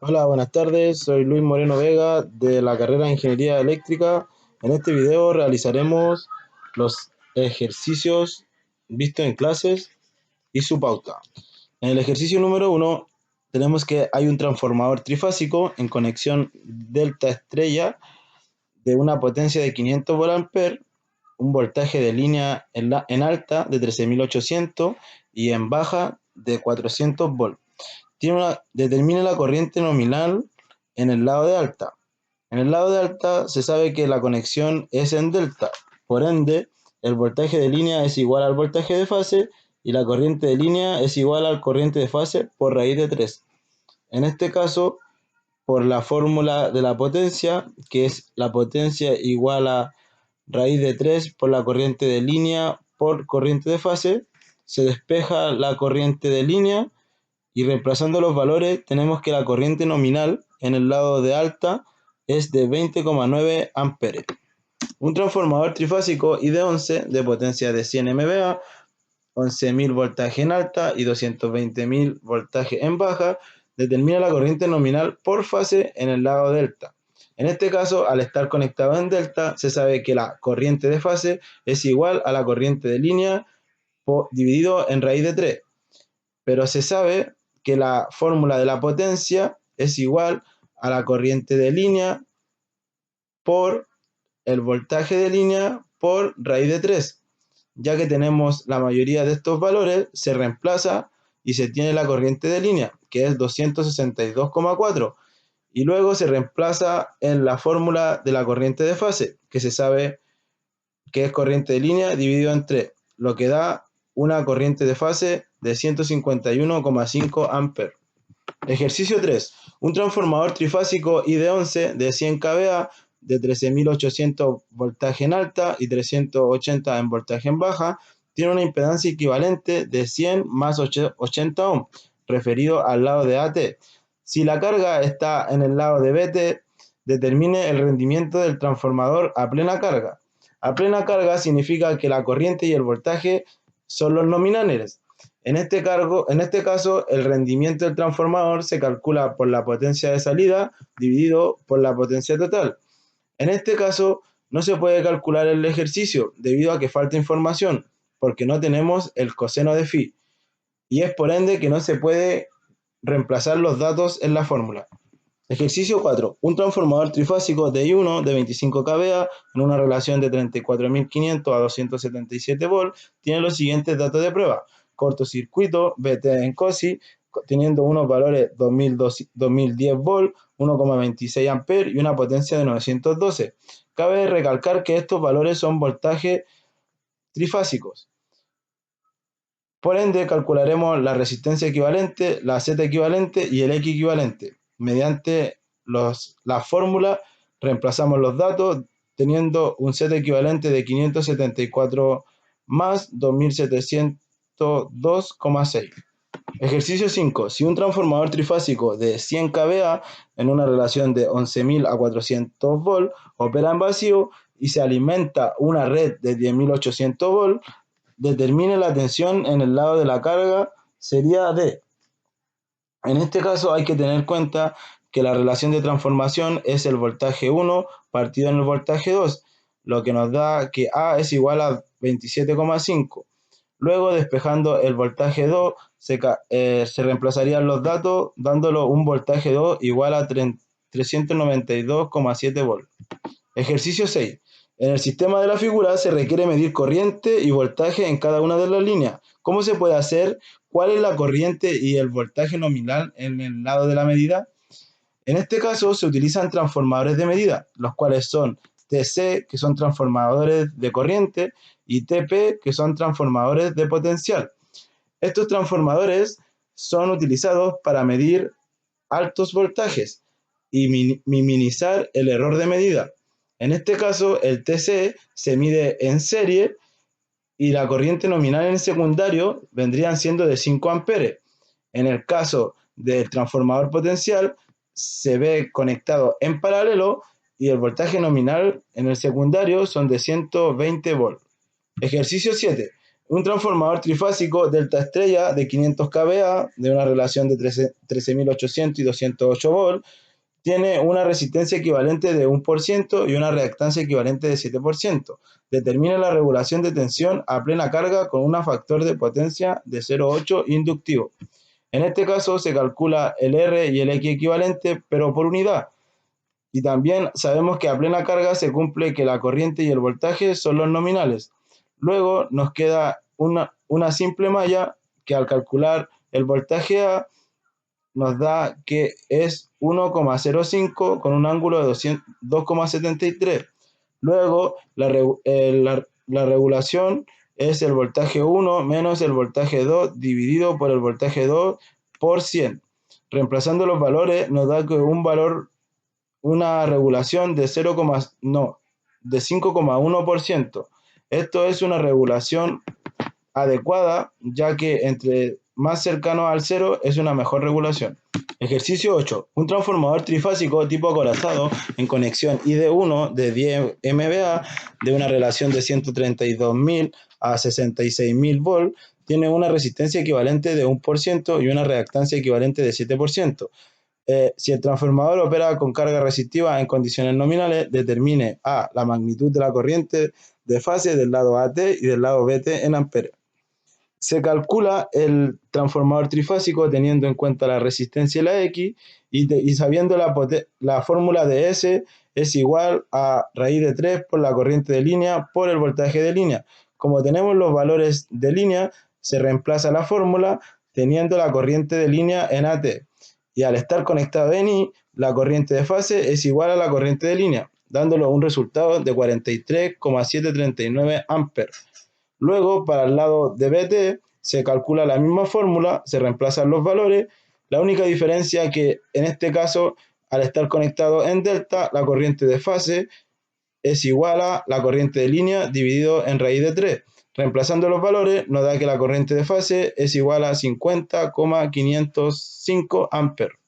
Hola, buenas tardes. Soy Luis Moreno Vega de la carrera de Ingeniería Eléctrica. En este video realizaremos los ejercicios vistos en clases y su pauta. En el ejercicio número 1 tenemos que hay un transformador trifásico en conexión delta estrella de una potencia de 500 volt, un voltaje de línea en alta de 13.800 y en baja de 400 volt. Determine la corriente nominal en el lado de alta. En el lado de alta se sabe que la conexión es en delta, por ende, el voltaje de línea es igual al voltaje de fase y la corriente de línea es igual al corriente de fase por raíz de 3. En este caso, por la fórmula de la potencia, que es la potencia igual a raíz de 3 por la corriente de línea por corriente de fase, se despeja la corriente de línea y reemplazando los valores tenemos que la corriente nominal en el lado de alta es de 20,9 amperes. Un transformador trifásico ID11 de potencia de 100 MVA, 11.000 voltaje en alta y 220.000 voltaje en baja, determina la corriente nominal por fase en el lado delta. En este caso, al estar conectado en delta, se sabe que la corriente de fase es igual a la corriente de línea dividido en raíz de 3, pero se sabe que la fórmula de la potencia es igual a la corriente de línea por el voltaje de línea por raíz de 3. Ya que tenemos la mayoría de estos valores, se reemplaza y se tiene la corriente de línea, que es 262,4. Y luego se reemplaza en la fórmula de la corriente de fase, que se sabe que es corriente de línea dividido en 3, lo que da una corriente de fase de 151,5 amperes. Ejercicio 3. Un transformador trifásico ID11 de 100 kVA de 13.800 voltaje en alta y 380 en voltaje en baja tiene una impedancia equivalente de 100 más 80 ohm, referido al lado de AT. Si la carga está en el lado de BT, determine el rendimiento del transformador a plena carga. A plena carga significa que la corriente y el voltaje son los nominales. En este caso, el rendimiento del transformador se calcula por la potencia de salida dividido por la potencia total. En este caso, no se puede calcular el ejercicio debido a que falta información, porque no tenemos el coseno de phi, y es por ende que no se puede reemplazar los datos en la fórmula. Ejercicio 4. Un transformador trifásico de I1 de 25 kVA en una relación de 34.500 a 277 volts tiene los siguientes datos de prueba. Cortocircuito, BT en COSI, teniendo unos valores 2010 volts, 1,26 amperes y una potencia de 912. Cabe recalcar que estos valores son voltajes trifásicos. Por ende, calcularemos la resistencia equivalente, la Z equivalente y el X equivalente. Mediante la fórmula reemplazamos los datos teniendo un Z equivalente de 574 más 2702,6. Ejercicio 5. Si un transformador trifásico de 100 kVA en una relación de 11.000 a 400 volts opera en vacío y se alimenta una red de 10.800 volts, determine la tensión en el lado de la carga sería D. En este caso hay que tener en cuenta que la relación de transformación es el voltaje 1 partido en el voltaje 2, lo que nos da que A es igual a 27,5. Luego, despejando el voltaje 2, se reemplazarían los datos dándolo un voltaje 2 igual a 392,7 volts. Ejercicio 6. En el sistema de la figura se requiere medir corriente y voltaje en cada una de las líneas. ¿Cómo se puede hacer? ¿Cuál es la corriente y el voltaje nominal en el lado de la medida? En este caso se utilizan transformadores de medida, los cuales son TC, que son transformadores de corriente, y TP, que son transformadores de potencial. Estos transformadores son utilizados para medir altos voltajes y minimizar el error de medida. En este caso, el TC se mide en serie y la corriente nominal en el secundario vendrían siendo de 5 amperes. En el caso del transformador potencial, se ve conectado en paralelo y el voltaje nominal en el secundario son de 120 volts. Ejercicio 7. Un transformador trifásico delta estrella de 500 kVA de una relación de 13.800 y 208 volt tiene una resistencia equivalente de 1% y una reactancia equivalente de 7%. Determina la regulación de tensión a plena carga con un factor de potencia de 0,8 inductivo. En este caso se calcula el R y el X equivalente, pero por unidad. Y también sabemos que a plena carga se cumple que la corriente y el voltaje son los nominales. Luego nos queda una simple malla que al calcular el voltaje A nos da que es 1,05 con un ángulo de 2,73. Luego la regulación es el voltaje 1 menos el voltaje 2 dividido por el voltaje 2 por 100. Reemplazando los valores nos da que una regulación de 5,1%. Esto es una regulación adecuada, ya que entre más cercano al cero es una mejor regulación. Ejercicio 8. Un transformador trifásico tipo acorazado en conexión ID1 de 10 MVA de una relación de 132.000 a 66.000 volt tiene una resistencia equivalente de 1% y una reactancia equivalente de 7%. Si el transformador opera con carga resistiva en condiciones nominales, determine A, la magnitud de la corriente de fase del lado AT y del lado BT en amperes. Se calcula el transformador trifásico teniendo en cuenta la resistencia y la X y sabiendo la fórmula de S es igual a raíz de 3 por la corriente de línea por el voltaje de línea. Como tenemos los valores de línea, se reemplaza la fórmula teniendo la corriente de línea en AT. Y al estar conectado en I, la corriente de fase es igual a la corriente de línea, dándolo un resultado de 43,739 amperes. Luego, para el lado de BT, se calcula la misma fórmula, se reemplazan los valores. La única diferencia es que en este caso, al estar conectado en delta, la corriente de fase es igual a la corriente de línea dividido en raíz de 3. Reemplazando los valores, nos da que la corriente de fase es igual a 50,505 amperes.